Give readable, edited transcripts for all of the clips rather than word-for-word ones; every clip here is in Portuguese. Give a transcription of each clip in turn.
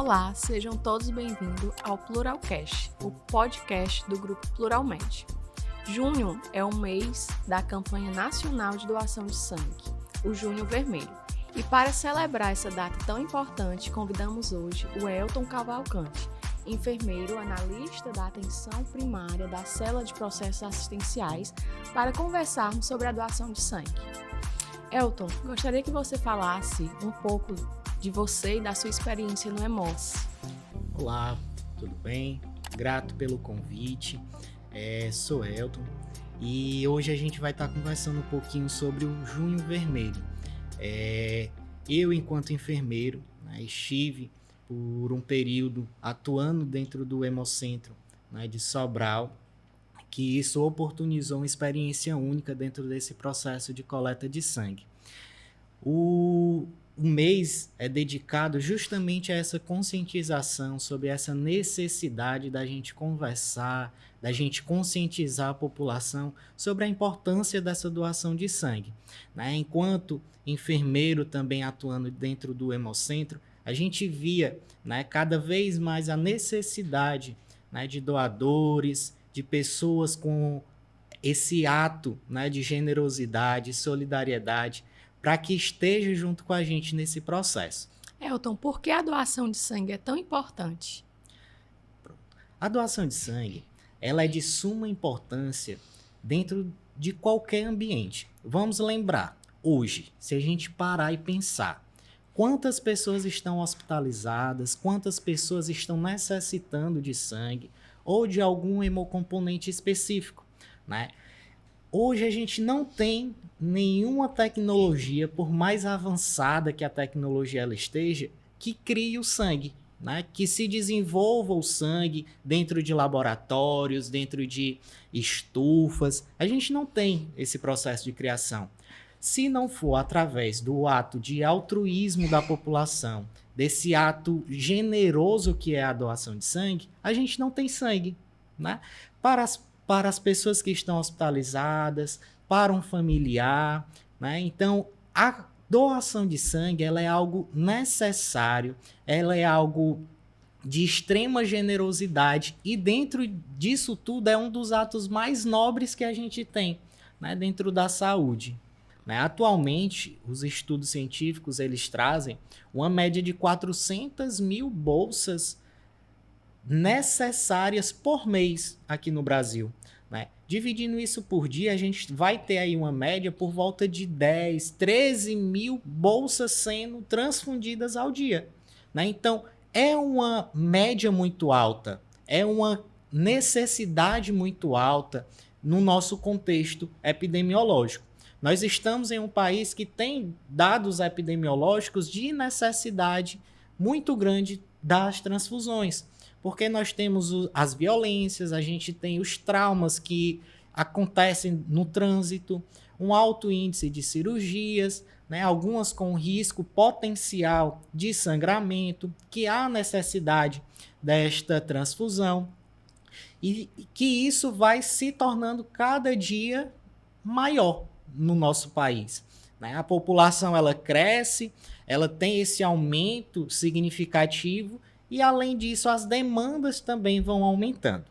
Olá, sejam todos bem-vindos ao Pluralcast, o podcast do Grupo Pluralmed. Junho é o mês da campanha nacional de doação de sangue, o Junho Vermelho. E para celebrar essa data tão importante, convidamos hoje o Elton Cavalcante, enfermeiro analista da atenção primária da Célula de Processos Assistenciais, para conversarmos sobre a doação de sangue. Elton, gostaria que você falasse um pouco de você e da sua experiência no EMOS. Olá, tudo bem? Grato pelo convite. Sou Elton e hoje a gente vai estar conversando um pouquinho sobre o Junho Vermelho. Eu, enquanto enfermeiro, estive por um período atuando dentro do Hemocentro de Sobral, que isso oportunizou uma experiência única dentro desse processo de coleta de sangue. O mês é dedicado justamente a essa conscientização sobre essa necessidade da gente conversar, da gente conscientizar a população sobre a importância dessa doação de sangue. Enquanto enfermeiro também atuando dentro do Hemocentro, a gente via cada vez mais a necessidade de doadores, de pessoas com esse ato de generosidade, solidariedade, para que esteja junto com a gente nesse processo. Elton, por que a doação de sangue é tão importante? A doação de sangue, ela é de suma importância dentro de qualquer ambiente. Vamos lembrar, hoje, se a gente parar e pensar, quantas pessoas estão hospitalizadas, quantas pessoas estão necessitando de sangue ou de algum hemocomponente específico, Hoje a gente não tem nenhuma tecnologia, por mais avançada que a tecnologia ela esteja, que crie o sangue, que se desenvolva o sangue dentro de laboratórios, dentro de estufas. A gente não tem esse processo de criação. Se não for através do ato de altruísmo da população, desse ato generoso que é a doação de sangue, a gente não tem sangue. Para as pessoas que estão hospitalizadas, para um familiar. Então, a doação de sangue ela é algo necessário, ela é algo de extrema generosidade e dentro disso tudo é um dos atos mais nobres que a gente tem dentro da saúde. Atualmente, os estudos científicos eles trazem uma média de 400 mil bolsas necessárias por mês aqui no Brasil. Dividindo isso por dia, a gente vai ter aí uma média por volta de 10, 13 mil bolsas sendo transfundidas ao dia. Então, é uma média muito alta, é uma necessidade muito alta no nosso contexto epidemiológico. Nós estamos em um país que tem dados epidemiológicos de necessidade muito grande das transfusões, porque nós temos as violências, a gente tem os traumas que acontecem no trânsito, um alto índice de cirurgias, algumas com risco potencial de sangramento, que há necessidade desta transfusão, e que isso vai se tornando cada dia maior no nosso país. A população ela cresce, ela tem esse aumento significativo e, além disso, as demandas também vão aumentando.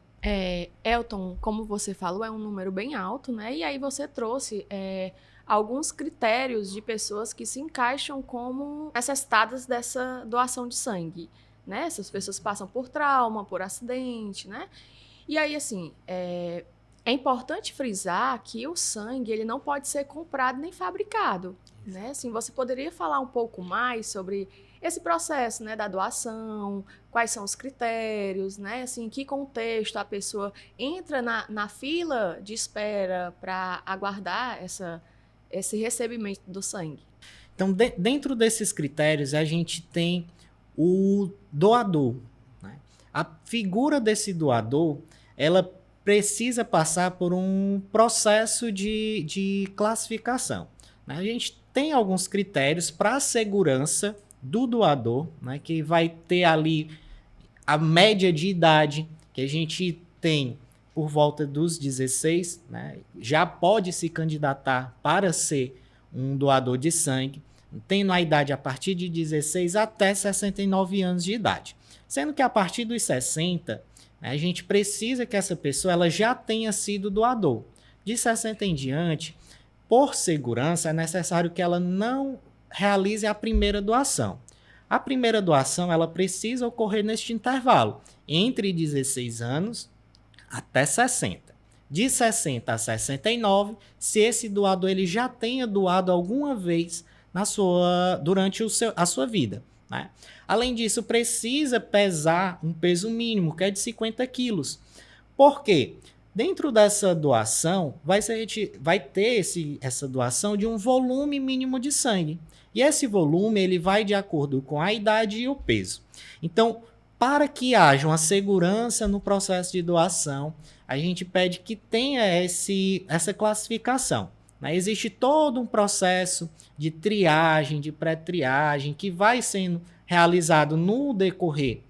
Elton, como você falou, é um número bem alto, E aí você trouxe alguns critérios de pessoas que se encaixam como necessitadas dessa doação de sangue, Essas pessoas passam por trauma, por acidente, E aí, assim, é importante frisar que o sangue ele não pode ser comprado nem fabricado, Assim, você poderia falar um pouco mais sobre esse processo, da doação, quais são os critérios, Assim, em que contexto a pessoa entra na fila de espera para aguardar esse recebimento do sangue? Então, dentro desses critérios, a gente tem o doador. A figura desse doador, ela precisa passar por um processo de classificação. A gente tem alguns critérios para a segurança do doador, que vai ter ali a média de idade que a gente tem por volta dos 16, já pode se candidatar para ser um doador de sangue. tendo a idade a partir de 16 até 69 anos de idade. Sendo que a partir dos 60, né, a gente precisa que essa pessoa ela já tenha sido doador. De 60 em diante, por segurança, é necessário que ela não realize a primeira doação. A primeira doação ela precisa ocorrer neste intervalo, entre 16 anos até 60. De 60 a 69, se esse doador ele já tenha doado alguma vez durante a sua vida. Né? Além disso, precisa pesar um peso mínimo, que é de 50 quilos. Por quê? Dentro dessa doação, vai ter essa doação de um volume mínimo de sangue. E esse volume ele vai de acordo com a idade e o peso. Então, para que haja uma segurança no processo de doação, a gente pede que tenha essa classificação. Né? Existe todo um processo de triagem, de pré-triagem, que vai sendo realizado no decorrer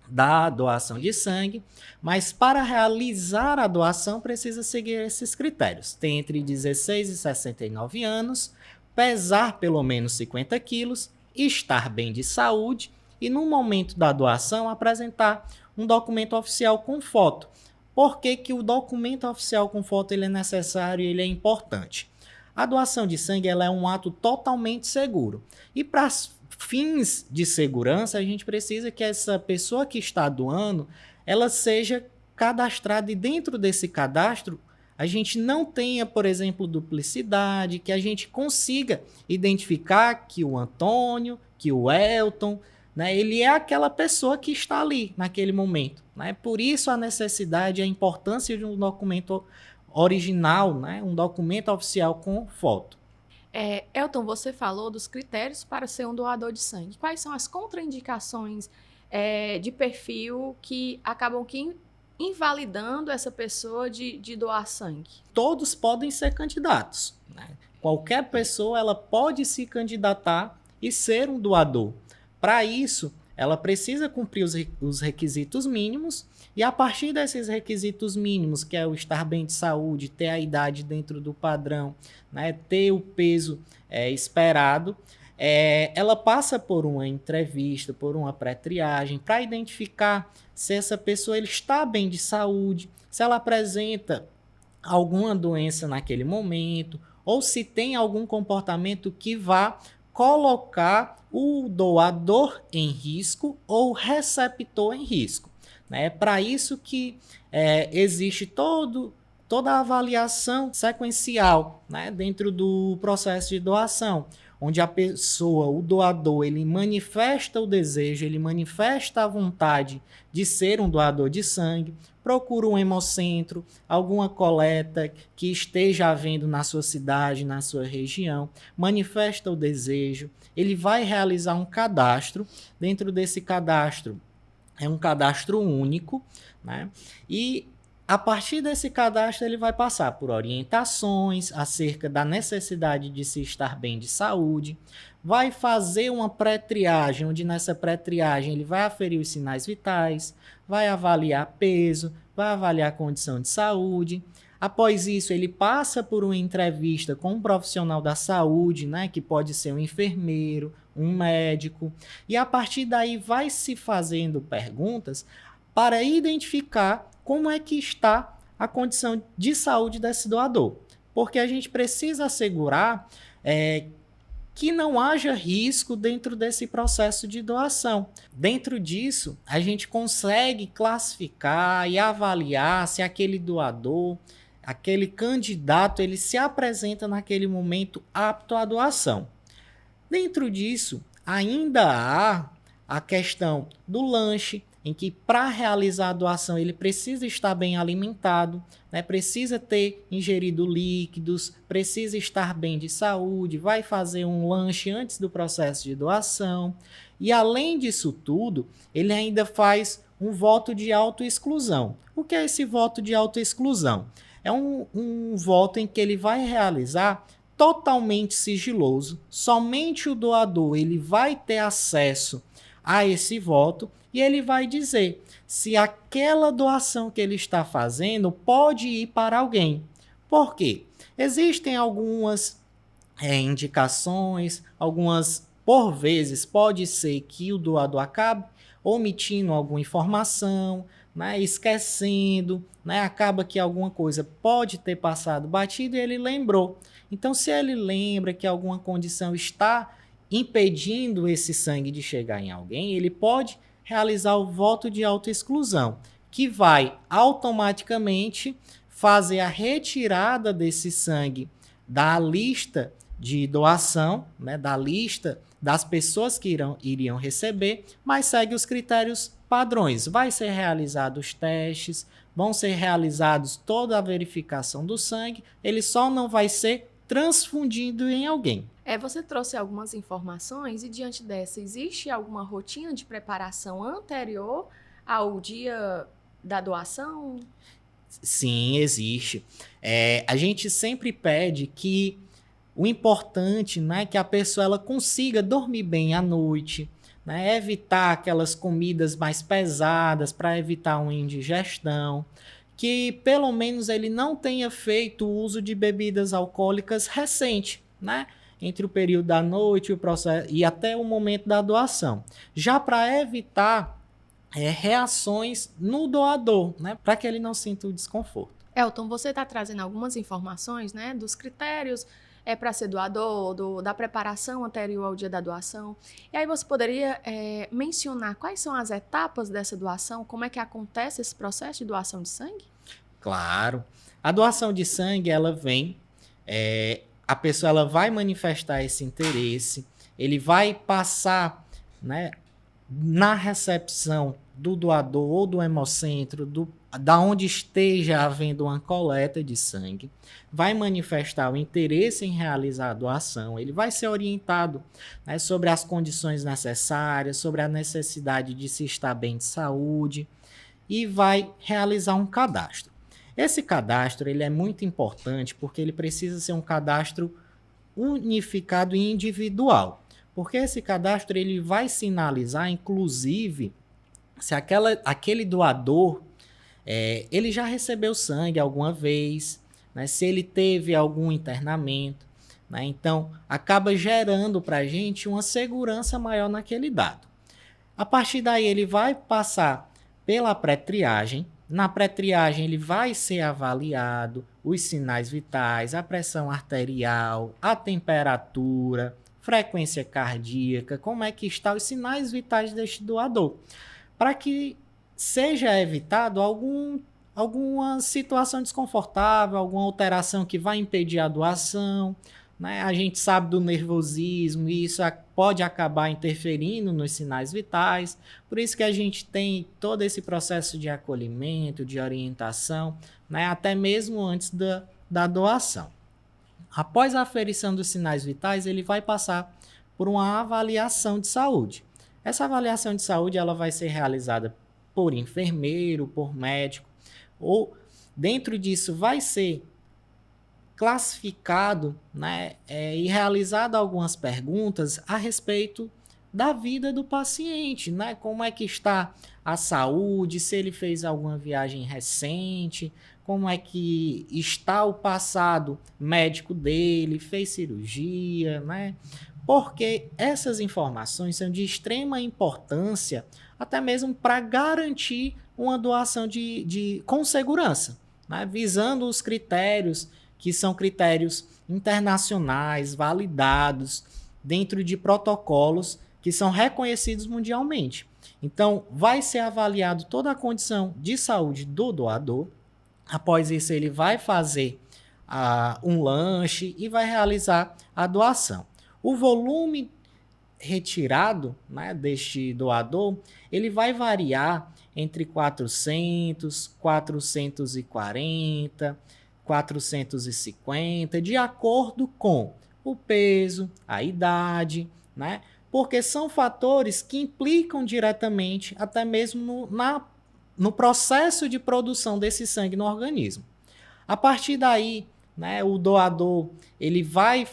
da doação de sangue, mas para realizar a doação precisa seguir esses critérios. Tem entre 16 e 69 anos, pesar pelo menos 50 quilos, estar bem de saúde e no momento da doação apresentar um documento oficial com foto. Por que que o documento oficial com foto ele é necessário e ele é importante? A doação de sangue ela é um ato totalmente seguro e para fins de segurança, a gente precisa que essa pessoa que está doando, ela seja cadastrada e dentro desse cadastro, a gente não tenha, por exemplo, duplicidade, que a gente consiga identificar que o Antônio, que o Elton, né, ele é aquela pessoa que está ali naquele momento. Né? Por isso a necessidade e a importância de um documento original, né, um documento oficial com foto. Elton, você falou dos critérios para ser um doador de sangue. Quais são as contraindicações de perfil que acabam invalidando essa pessoa de doar sangue? Todos podem ser candidatos. Né? Qualquer pessoa ela pode se candidatar e ser um doador. Para isso, ela precisa cumprir os requisitos mínimos e a partir desses requisitos mínimos, que é o estar bem de saúde, ter a idade dentro do padrão, né, ter o peso esperado, ela passa por uma entrevista, por uma pré-triagem, para identificar se essa pessoa ele está bem de saúde, se ela apresenta alguma doença naquele momento, ou se tem algum comportamento que vá colocar o doador em risco ou o receptor em risco. É para isso que existe toda a avaliação sequencial, né, dentro do processo de doação, onde a pessoa, o doador, ele manifesta o desejo, ele manifesta a vontade de ser um doador de sangue, procura um hemocentro, alguma coleta que esteja havendo na sua cidade, na sua região, manifesta o desejo, ele vai realizar um cadastro. Dentro desse cadastro, é um cadastro único, né? E a partir desse cadastro ele vai passar por orientações acerca da necessidade de se estar bem de saúde, vai fazer uma pré-triagem, onde nessa pré-triagem ele vai aferir os sinais vitais, vai avaliar peso, vai avaliar condição de saúde. Após isso, ele passa por uma entrevista com um profissional da saúde, né, que pode ser um enfermeiro, um médico, e a partir daí vai se fazendo perguntas para identificar como é que está a condição de saúde desse doador. Porque a gente precisa assegurar que não haja risco dentro desse processo de doação. Dentro disso, a gente consegue classificar e avaliar se aquele doador, aquele candidato, ele se apresenta naquele momento apto à doação. Dentro disso, ainda há a questão do lanche, em que para realizar a doação ele precisa estar bem alimentado, né? Precisa ter ingerido líquidos, precisa estar bem de saúde, vai fazer um lanche antes do processo de doação. E além disso tudo, ele ainda faz um voto de autoexclusão. O que é esse voto de autoexclusão? É um voto em que ele vai realizar totalmente sigiloso, somente o doador ele vai ter acesso a esse voto e ele vai dizer se aquela doação que ele está fazendo pode ir para alguém. Por quê? Existem algumas indicações, por vezes, pode ser que o doador acabe omitindo alguma informação, né, esquecendo, né, acaba que alguma coisa pode ter passado batido e ele lembrou. Então, se ele lembra que alguma condição está impedindo esse sangue de chegar em alguém, ele pode realizar o voto de autoexclusão, que vai automaticamente fazer a retirada desse sangue da lista de doação, né, da lista das pessoas que iriam receber, mas segue os critérios padrões. Vai ser realizados os testes, vão ser realizados toda a verificação do sangue, ele só não vai ser transfundido em alguém. Você trouxe algumas informações e diante dessa, existe alguma rotina de preparação anterior ao dia da doação? Sim, existe. A gente sempre pede que o importante, né, é que a pessoa ela consiga dormir bem à noite, né, evitar aquelas comidas mais pesadas para evitar uma indigestão, que pelo menos ele não tenha feito uso de bebidas alcoólicas recente, né, entre o período da noite e até o momento da doação. Já para evitar reações no doador, né, para que ele não sinta o desconforto. Elton, você está trazendo algumas informações, né, dos critérios para ser doador, da preparação anterior ao dia da doação. E aí você poderia mencionar quais são as etapas dessa doação, como é que acontece esse processo de doação de sangue? Claro. A doação de sangue, ela vem, a pessoa ela vai manifestar esse interesse, ele vai passar, né, na recepção do doador ou do hemocentro, da onde esteja havendo uma coleta de sangue, vai manifestar o interesse em realizar a doação, ele vai ser orientado, né, sobre as condições necessárias, sobre a necessidade de se estar bem de saúde e vai realizar um cadastro. Esse cadastro ele é muito importante porque ele precisa ser um cadastro unificado e individual. Porque esse cadastro ele vai sinalizar, inclusive, se aquele doador ele já recebeu sangue alguma vez, né, se ele teve algum internamento. Né, então, acaba gerando para a gente uma segurança maior naquele dado. A partir daí, ele vai passar pela pré-triagem. Na pré-triagem, ele vai ser avaliado os sinais vitais, a pressão arterial, a temperatura, frequência cardíaca, como é que estão os sinais vitais deste doador, para que seja evitado alguma situação desconfortável, alguma alteração que vai impedir a doação, né? A gente sabe do nervosismo e isso pode acabar interferindo nos sinais vitais, por isso que a gente tem todo esse processo de acolhimento, de orientação, né? Até mesmo antes da doação. Após a aferição dos sinais vitais, ele vai passar por uma avaliação de saúde. Essa avaliação de saúde ela vai ser realizada por enfermeiro, por médico, ou dentro disso vai ser classificado, né, e realizado algumas perguntas a respeito da vida do paciente, né? Como é que está a saúde, se ele fez alguma viagem recente, como é que está o passado médico dele, fez cirurgia, né? Porque essas informações são de extrema importância, até mesmo para garantir uma doação com segurança, né? Visando os critérios que são critérios internacionais, validados, dentro de protocolos que são reconhecidos mundialmente. Então, vai ser avaliado toda a condição de saúde do doador. Após isso, ele vai fazer um lanche e vai realizar a doação. O volume retirado, né, deste doador, ele vai variar entre 400, 440, 450, de acordo com o peso, a idade, né? Porque são fatores que implicam diretamente até mesmo no processo de produção desse sangue no organismo. A partir daí, né, o doador ele vai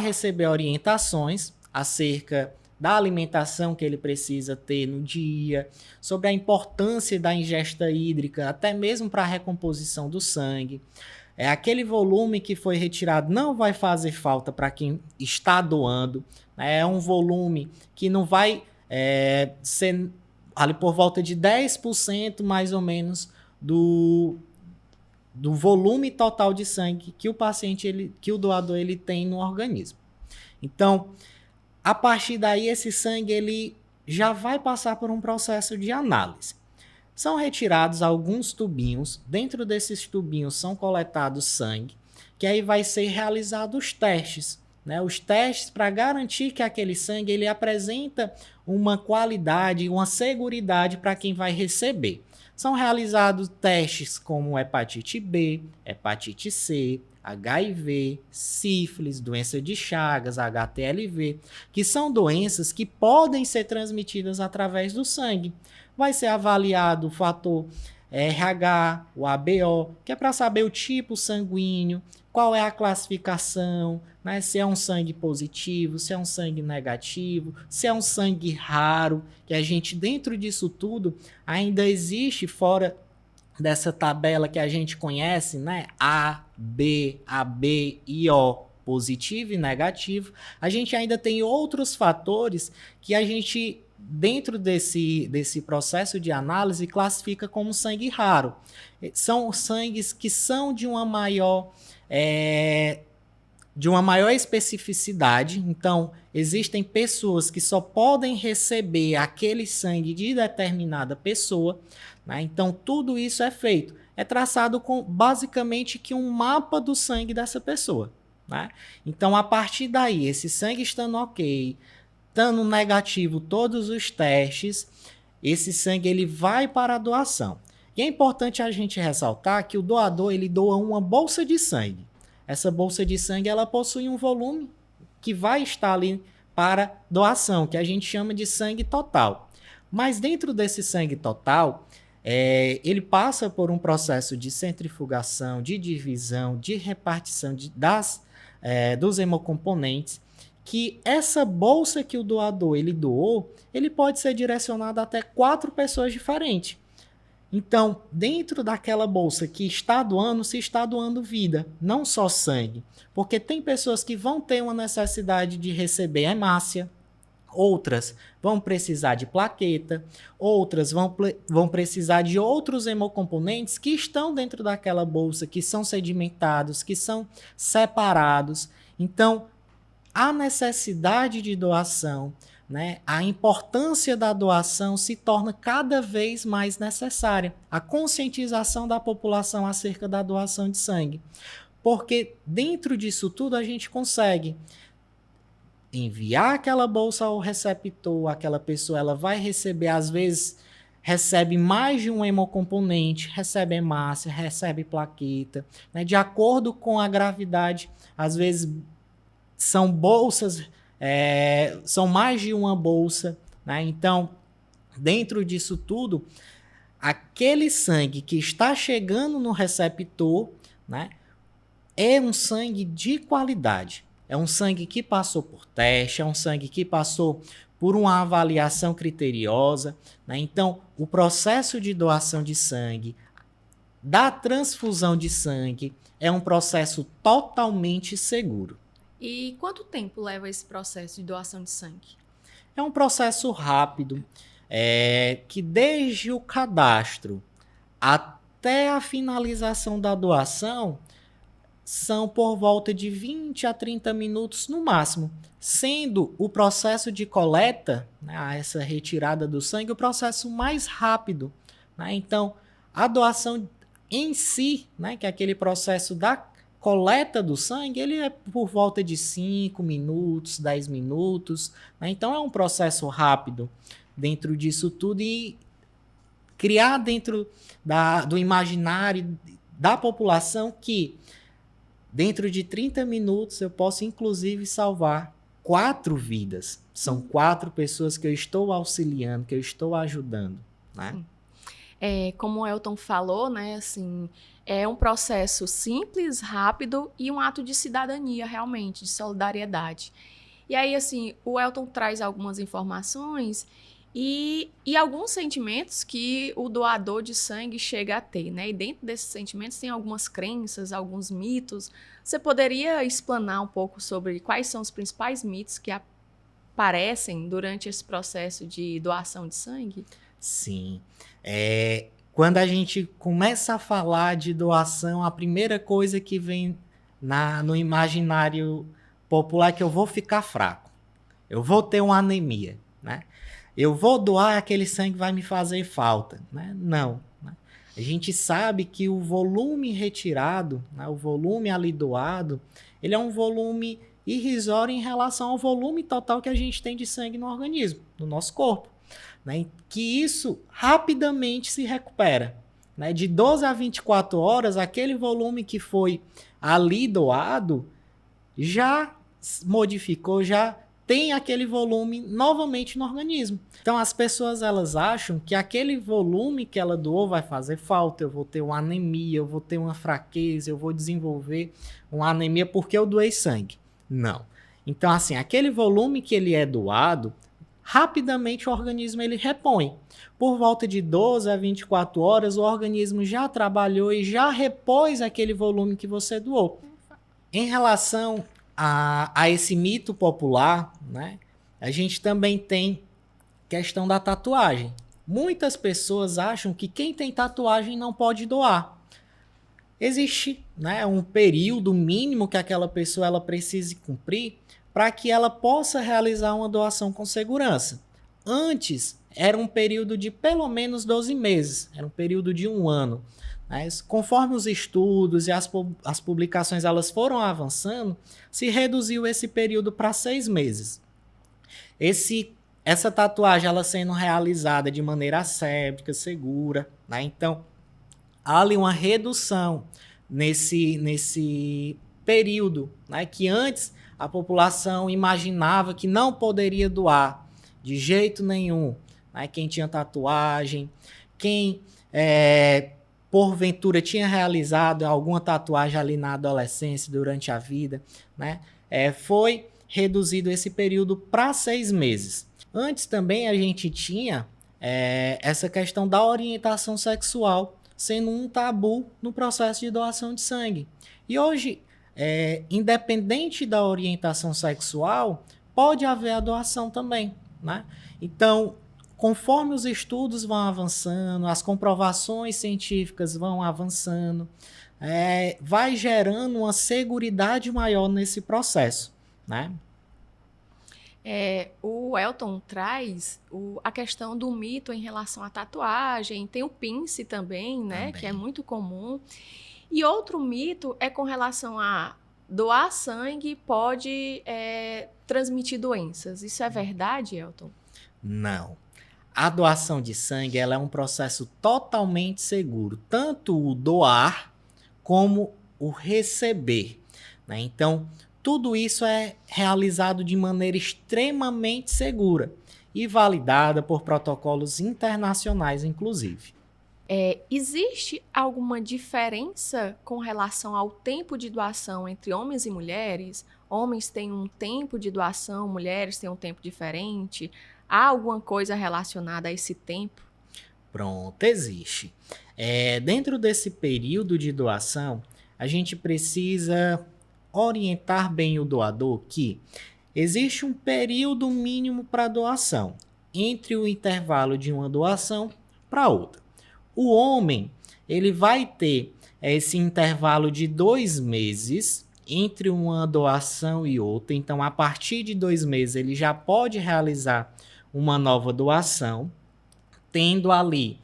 receber orientações acerca da alimentação que ele precisa ter no dia, sobre a importância da ingesta hídrica, até mesmo para a recomposição do sangue. aquele volume que foi retirado não vai fazer falta para quem está doando, né? É um volume que não vai ser ali por volta de 10% mais ou menos do volume total de sangue que o paciente, que o doador ele tem no organismo. Então, a partir daí, esse sangue ele já vai passar por um processo de análise. São retirados alguns tubinhos, dentro desses tubinhos são coletados sangue, que aí vai ser realizados os testes, né? Os testes para garantir que aquele sangue ele apresenta uma qualidade, uma seguridade para quem vai receber. São realizados testes como hepatite B, hepatite C, HIV, sífilis, doença de Chagas, HTLV, que são doenças que podem ser transmitidas através do sangue. Vai ser avaliado o fator RH, o ABO, que é para saber o tipo sanguíneo, qual é a classificação, né? Se é um sangue positivo, se é um sangue negativo, se é um sangue raro, que a gente, dentro disso tudo, ainda existe fora dessa tabela que a gente conhece, né? A, B, AB e O, positivo e negativo. A gente ainda tem outros fatores que a gente, dentro desse processo de análise, classifica como sangue raro. São sangues que são de uma maior especificidade. Então, existem pessoas que só podem receber aquele sangue de determinada pessoa, né? Então, tudo isso é feito. É traçado com basicamente que um mapa do sangue dessa pessoa, né? Então, a partir daí, esse sangue estando ok, estando negativo todos os testes, esse sangue ele vai para a doação. E é importante a gente ressaltar que o doador ele doa uma bolsa de sangue. Essa bolsa de sangue ela possui um volume que vai estar ali para doação, que a gente chama de sangue total. Mas dentro desse sangue total, ele passa por um processo de centrifugação, de divisão, de repartição dos hemocomponentes, que essa bolsa que o doador ele doou, ele pode ser direcionado até 4 pessoas diferentes. Então, dentro daquela bolsa que está doando, se está doando vida, não só sangue. Porque tem pessoas que vão ter uma necessidade de receber hemácia, outras vão precisar de plaqueta, outras vão precisar de outros hemocomponentes que estão dentro daquela bolsa, que são sedimentados, que são separados. Então, a necessidade de doação, né, a importância da doação se torna cada vez mais necessária. A conscientização da população acerca da doação de sangue. Porque dentro disso tudo a gente consegue enviar aquela bolsa ao receptor, aquela pessoa ela vai receber, às vezes, recebe mais de um hemocomponente, recebe hemácia, recebe plaqueta, né, de acordo com a gravidade, às vezes são bolsas, são mais de uma bolsa, né? Então, dentro disso tudo, aquele sangue que está chegando no receptor, né, é um sangue de qualidade. É um sangue que passou por teste, é um sangue que passou por uma avaliação criteriosa, né? Então, o processo de doação de sangue, da transfusão de sangue, é um processo totalmente seguro. E quanto tempo leva esse processo de doação de sangue? É um processo rápido, que desde o cadastro até a finalização da doação são por volta de 20 a 30 minutos no máximo, sendo o processo de coleta, né, essa retirada do sangue, o processo mais rápido, né? Então, a doação em si, né, que é aquele processo da coleta do sangue, ele é por volta de 5 minutos, 10 minutos, né? Então é um processo rápido dentro disso tudo e criar dentro do imaginário da população que dentro de 30 minutos eu posso inclusive salvar 4 vidas. São 4 pessoas que eu estou auxiliando, que eu estou ajudando, né? Como o Elton falou, né, assim, é um processo simples, rápido e um ato de cidadania, realmente, de solidariedade. E aí, assim, o Elton traz algumas informações E alguns sentimentos que o doador de sangue chega a ter, né? E dentro desses sentimentos tem algumas crenças, alguns mitos. Você poderia explanar um pouco sobre quais são os principais mitos que aparecem durante esse processo de doação de sangue? Sim. Quando a gente começa a falar de doação, a primeira coisa que vem no imaginário popular é que eu vou ficar fraco, eu vou ter uma anemia, né? Eu vou doar, aquele sangue vai me fazer falta, né? Não. Né? A gente sabe que o volume retirado, né, o volume ali doado, ele é um volume irrisório em relação ao volume total que a gente tem de sangue no organismo, no nosso corpo. Né, que isso rapidamente se recupera. Né? De 12 a 24 horas, aquele volume que foi ali doado já modificou, já tem aquele volume novamente no organismo. Então as pessoas elas acham que aquele volume que ela doou vai fazer falta, eu vou ter uma anemia, eu vou ter uma fraqueza, eu vou desenvolver uma anemia porque eu doei sangue. Não. Então assim, aquele volume que ele é doado, rapidamente o organismo ele repõe. Por volta de 12 a 24 horas, o organismo já trabalhou e já repôs aquele volume que você doou. Em relação a esse mito popular, né, a gente também tem questão da tatuagem. Muitas pessoas acham que quem tem tatuagem não pode doar. Existe, né, um período mínimo que aquela pessoa ela precise cumprir para que ela possa realizar uma doação com segurança. Antes, era um período de pelo menos 12 meses, era um período de 1 ano. Mas, conforme os estudos e as publicações elas foram avançando, se reduziu esse período para 6 meses. Essa tatuagem ela sendo realizada de maneira asséptica, segura, né? Então, há ali uma redução nesse período, né? Que antes a população imaginava que não poderia doar de jeito nenhum. Né? Quem tinha tatuagem, quem porventura tinha realizado alguma tatuagem ali na adolescência, durante a vida, né? Foi reduzido esse período para 6 meses. Antes também a gente tinha essa questão da orientação sexual sendo um tabu no processo de doação de sangue. E hoje, independente da orientação sexual, pode haver a doação também, né? Então, conforme os estudos vão avançando, as comprovações científicas vão avançando, vai gerando uma seguridade maior nesse processo, né? O Elton traz a questão do mito em relação à tatuagem, tem o pince também, né? Que é muito comum. E outro mito é com relação a doar sangue pode transmitir doenças. Isso é verdade, Elton? Não. A doação de sangue ela é um processo totalmente seguro, tanto o doar como o receber. Né? Então, tudo isso é realizado de maneira extremamente segura e validada por protocolos internacionais, inclusive. Existe alguma diferença com relação ao tempo de doação entre homens e mulheres? Homens têm um tempo de doação, mulheres têm um tempo diferente? Há alguma coisa relacionada a esse tempo? Pronto, existe. Dentro desse período de doação, a gente precisa orientar bem o doador que existe um período mínimo para doação entre o intervalo de uma doação para outra. O homem ele vai ter esse intervalo de 2 meses entre uma doação e outra. Então, a partir de 2 meses, ele já pode realizar uma nova doação, tendo ali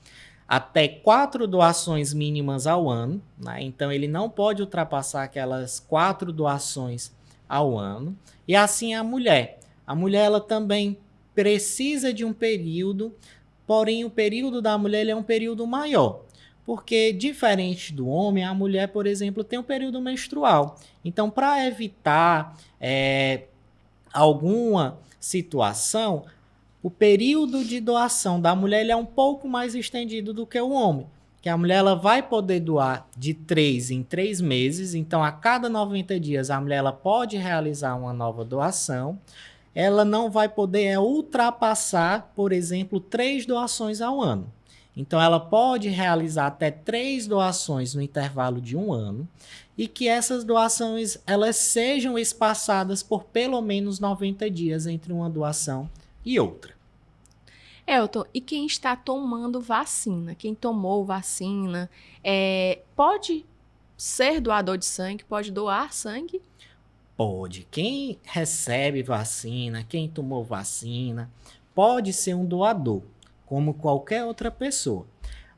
até 4 doações mínimas ao ano. Né? Então, ele não pode ultrapassar aquelas 4 doações ao ano. E assim a mulher. A mulher ela também precisa de um período, porém o período da mulher ele é um período maior. Porque, diferente do homem, a mulher, por exemplo, tem um período menstrual. Então, para evitar alguma situação, o período de doação da mulher ele é um pouco mais estendido do que o homem. Que a mulher ela vai poder doar de 3 em 3 meses. Então, a cada 90 dias, a mulher ela pode realizar uma nova doação. ela não vai poder ultrapassar, por exemplo, 3 doações ao ano. Então, ela pode realizar até 3 doações no intervalo de um ano e que essas doações elas sejam espaçadas por pelo menos 90 dias entre uma doação e outra. Elton, e quem está tomando vacina? Quem tomou vacina, pode ser doador de sangue? Pode doar sangue? Pode. Quem recebe vacina, quem tomou vacina, pode ser um doador, como qualquer outra pessoa.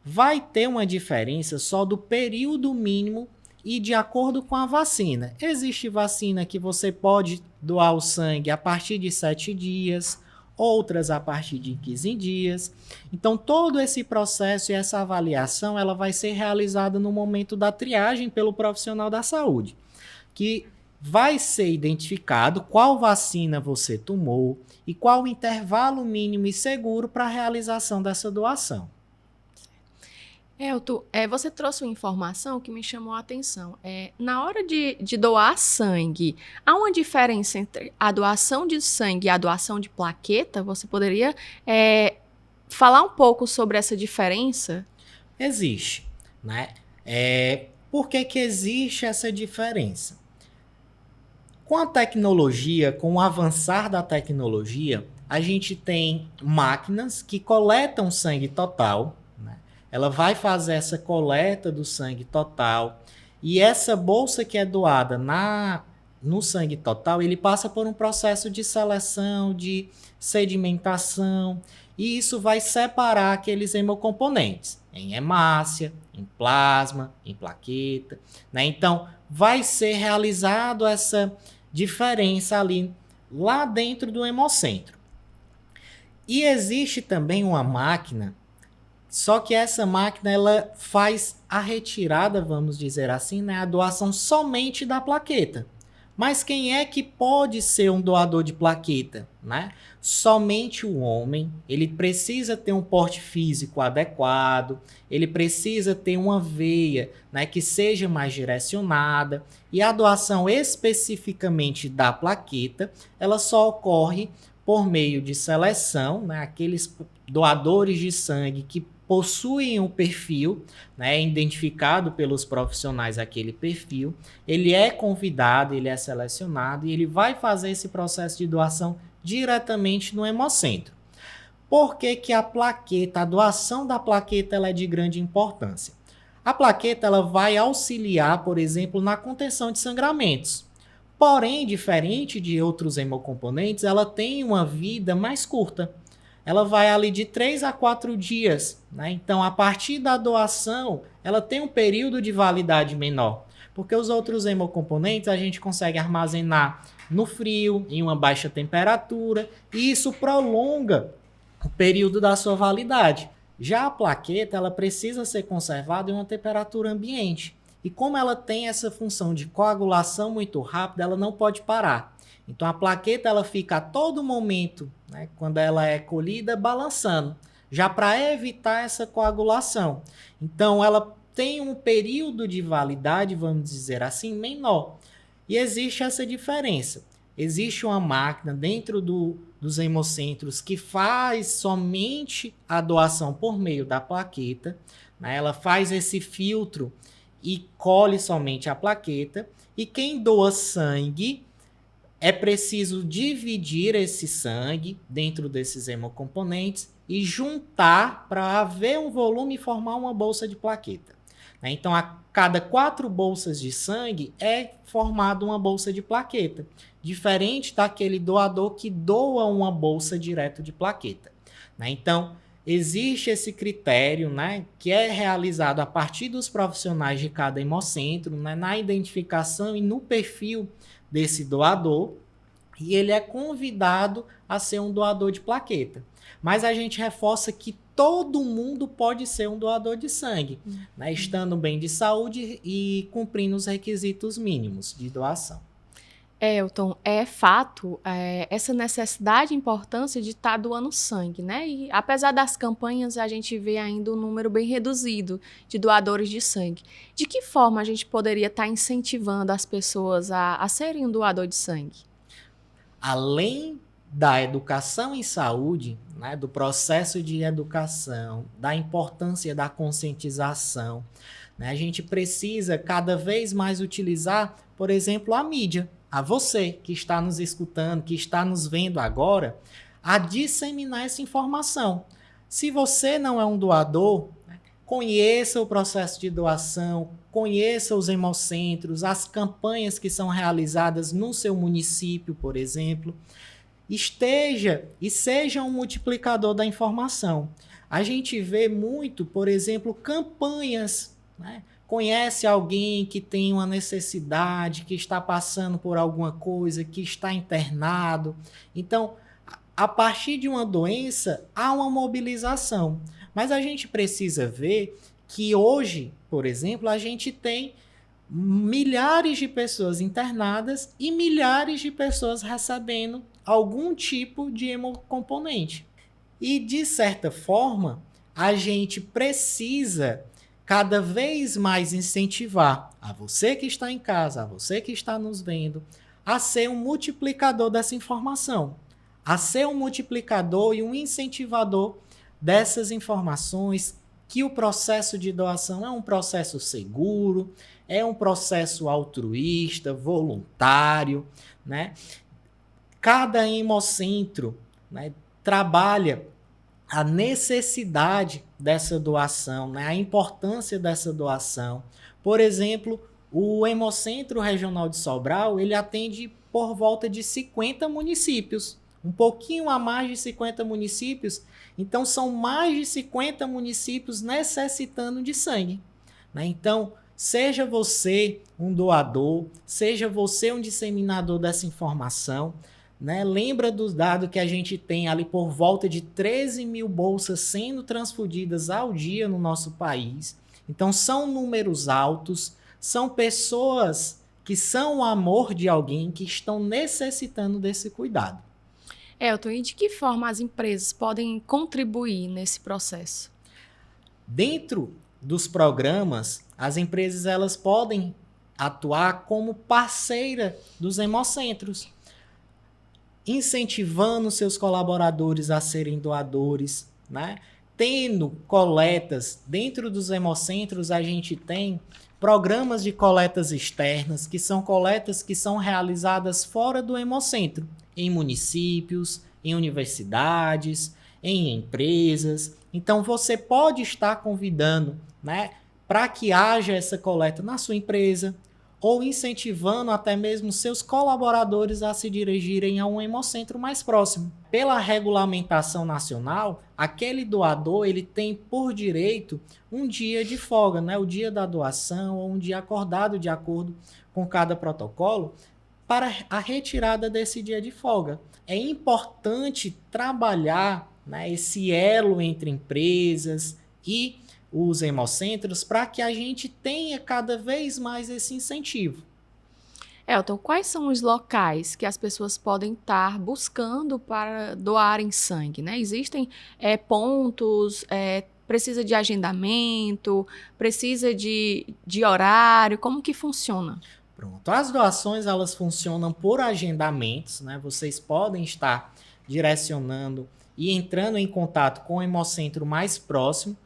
Vai ter uma diferença só do período mínimo e de acordo com a vacina. Existe vacina que você pode doar o sangue a partir de 7 dias, outras a partir de 15 dias. Então, todo esse processo e essa avaliação, ela vai ser realizada no momento da triagem pelo profissional da saúde, que vai ser identificado qual vacina você tomou e qual o intervalo mínimo e seguro para a realização dessa doação. Elton, você trouxe uma informação que me chamou a atenção. Na hora de doar sangue, há uma diferença entre a doação de sangue e a doação de plaqueta? Você poderia falar um pouco sobre essa diferença? Existe, né? Por que que existe essa diferença? Com a tecnologia, com o avançar da tecnologia, a gente tem máquinas que coletam sangue total, né? Ela vai fazer essa coleta do sangue total e essa bolsa que é doada no sangue total, ele passa por um processo de seleção, de sedimentação, e isso vai separar aqueles hemocomponentes em hemácia, em plasma, em plaqueta, né? Então, vai ser realizado essa diferença ali lá dentro do hemocentro. E existe também uma máquina, só que essa máquina ela faz a retirada, vamos dizer assim, né, a doação somente da plaqueta. Mas quem é que pode ser um doador de plaqueta, né? Somente o homem. Ele precisa ter um porte físico adequado, ele precisa ter uma veia, né, que seja mais direcionada, e a doação especificamente da plaqueta, ela só ocorre por meio de seleção, né? Aqueles doadores de sangue que possuem um perfil, né, identificado pelos profissionais aquele perfil, ele é convidado, ele é selecionado e ele vai fazer esse processo de doação diretamente no hemocentro. Por que que a plaqueta, a doação da plaqueta ela é de grande importância? A plaqueta ela vai auxiliar, por exemplo, na contenção de sangramentos. Porém, diferente de outros hemocomponentes, ela tem uma vida mais curta. Ela vai ali de 3 a 4 dias, né? Então, a partir da doação, ela tem um período de validade menor, porque os outros hemocomponentes a gente consegue armazenar no frio, em uma baixa temperatura, e isso prolonga o período da sua validade. Já a plaqueta, ela precisa ser conservada em uma temperatura ambiente, e como ela tem essa função de coagulação muito rápida, ela não pode parar. Então, a plaqueta ela fica a todo momento, né, quando ela é colhida, balançando, já para evitar essa coagulação. Então, ela tem um período de validade, vamos dizer assim, menor. E existe essa diferença. Existe uma máquina dentro dos hemocentros que faz somente a doação por meio da plaqueta, né? Ela faz esse filtro e colhe somente a plaqueta. E quem doa sangue, é preciso dividir esse sangue dentro desses hemocomponentes e juntar para haver um volume e formar uma bolsa de plaqueta. Então, a cada 4 bolsas de sangue é formada uma bolsa de plaqueta, diferente daquele doador que doa uma bolsa direto de plaqueta. Então, existe esse critério, né, que é realizado a partir dos profissionais de cada hemocentro, né, na identificação e no perfil desse doador, e ele é convidado a ser um doador de plaqueta. Mas a gente reforça que todo mundo pode ser um doador de sangue, né, estando bem de saúde e cumprindo os requisitos mínimos de doação. Elton, é fato essa necessidade e importância de estar doando sangue, né? E apesar das campanhas, a gente vê ainda um número bem reduzido de doadores de sangue. De que forma a gente poderia estar incentivando as pessoas a serem um doador de sangue? Além da educação em saúde, né, do processo de educação, da importância da conscientização, né, a gente precisa cada vez mais utilizar, por exemplo, a mídia, a você que está nos escutando, que está nos vendo agora, a disseminar essa informação. Se você não é um doador, conheça o processo de doação, conheça os hemocentros, as campanhas que são realizadas no seu município, por exemplo. Esteja e seja um multiplicador da informação. A gente vê muito, por exemplo, campanhas, né? Conhece alguém que tem uma necessidade, que está passando por alguma coisa, que está internado. Então, a partir de uma doença, há uma mobilização. Mas a gente precisa ver que hoje, por exemplo, a gente tem milhares de pessoas internadas e milhares de pessoas recebendo algum tipo de hemocomponente. E, de certa forma, a gente precisa cada vez mais incentivar a você que está em casa, a você que está nos vendo, a ser um multiplicador dessa informação, a ser um multiplicador e um incentivador dessas informações, que o processo de doação é um processo seguro, é um processo altruísta, voluntário, né? Cada hemocentro, né, trabalha a necessidade dessa doação, né, a importância dessa doação. Por exemplo, o Hemocentro Regional de Sobral, ele atende por volta de 50 municípios, um pouquinho a mais de 50 municípios. Então, são mais de 50 municípios necessitando de sangue, né? Então, seja você um doador, seja você um disseminador dessa informação, né? Lembra dos dados que a gente tem ali por volta de 13 mil bolsas sendo transfundidas ao dia no nosso país. Então, são números altos, são pessoas que são o amor de alguém, que estão necessitando desse cuidado. Elton, e de que forma as empresas podem contribuir nesse processo? Dentro dos programas, as empresas elas podem atuar como parceira dos hemocentros, incentivando seus colaboradores a serem doadores, né? Tendo coletas dentro dos hemocentros, a gente tem programas de coletas externas, que são coletas que são realizadas fora do hemocentro, em municípios, em universidades, em empresas. Então, você pode estar convidando, né, para que haja essa coleta na sua empresa, ou incentivando até mesmo seus colaboradores a se dirigirem a um hemocentro mais próximo. Pela regulamentação nacional, aquele doador ele tem por direito um dia de folga, né? O dia da doação, ou um dia acordado de acordo com cada protocolo, para a retirada desse dia de folga. É importante trabalhar, né, esse elo entre empresas e os hemocentros para que a gente tenha cada vez mais esse incentivo. Elton, quais são os locais que as pessoas podem estar buscando para doarem sangue, né? Existem pontos, precisa de agendamento, precisa de horário, como que funciona? Pronto. As doações elas funcionam por agendamentos, né? Vocês podem estar direcionando e entrando em contato com o hemocentro mais próximo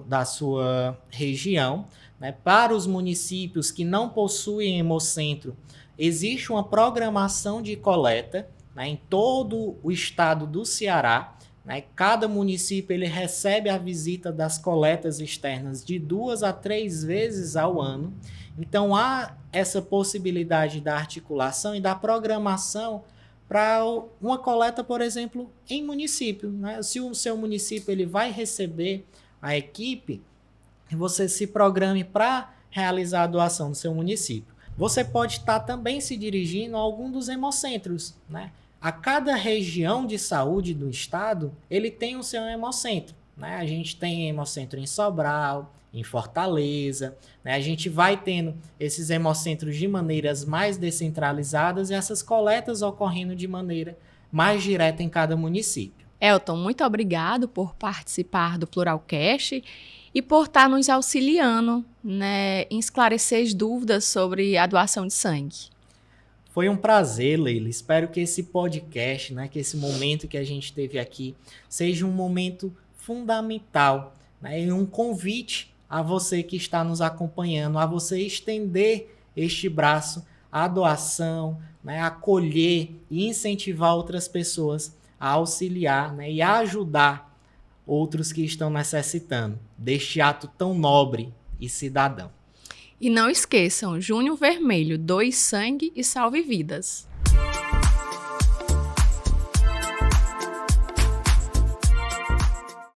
da sua região, né? Para os municípios que não possuem hemocentro, existe uma programação de coleta, né, em todo o estado do Ceará, né? Cada município ele recebe a visita das coletas externas de 2 a 3 vezes ao ano. Então, há essa possibilidade da articulação e da programação para uma coleta, por exemplo, em município, né? Se o seu município ele vai receber a equipe, você se programe para realizar a doação no seu município. Você pode estar também se dirigindo a algum dos hemocentros, né? A cada região de saúde do estado, ele tem o seu hemocentro, né? A gente tem hemocentro em Sobral, em Fortaleza, né? A gente vai tendo esses hemocentros de maneiras mais descentralizadas e essas coletas ocorrendo de maneira mais direta em cada município. Elton, muito obrigado por participar do Pluralcast e por estar nos auxiliando, né, em esclarecer as dúvidas sobre a doação de sangue. Foi um prazer, Leila. Espero que esse podcast, né, que esse momento que a gente teve aqui, seja um momento fundamental, né, e um convite a você que está nos acompanhando, a você estender este braço à doação, né, acolher e incentivar outras pessoas a auxiliar, né, e a ajudar outros que estão necessitando deste ato tão nobre e cidadão. E não esqueçam, Junho Vermelho, doe sangue e salve vidas.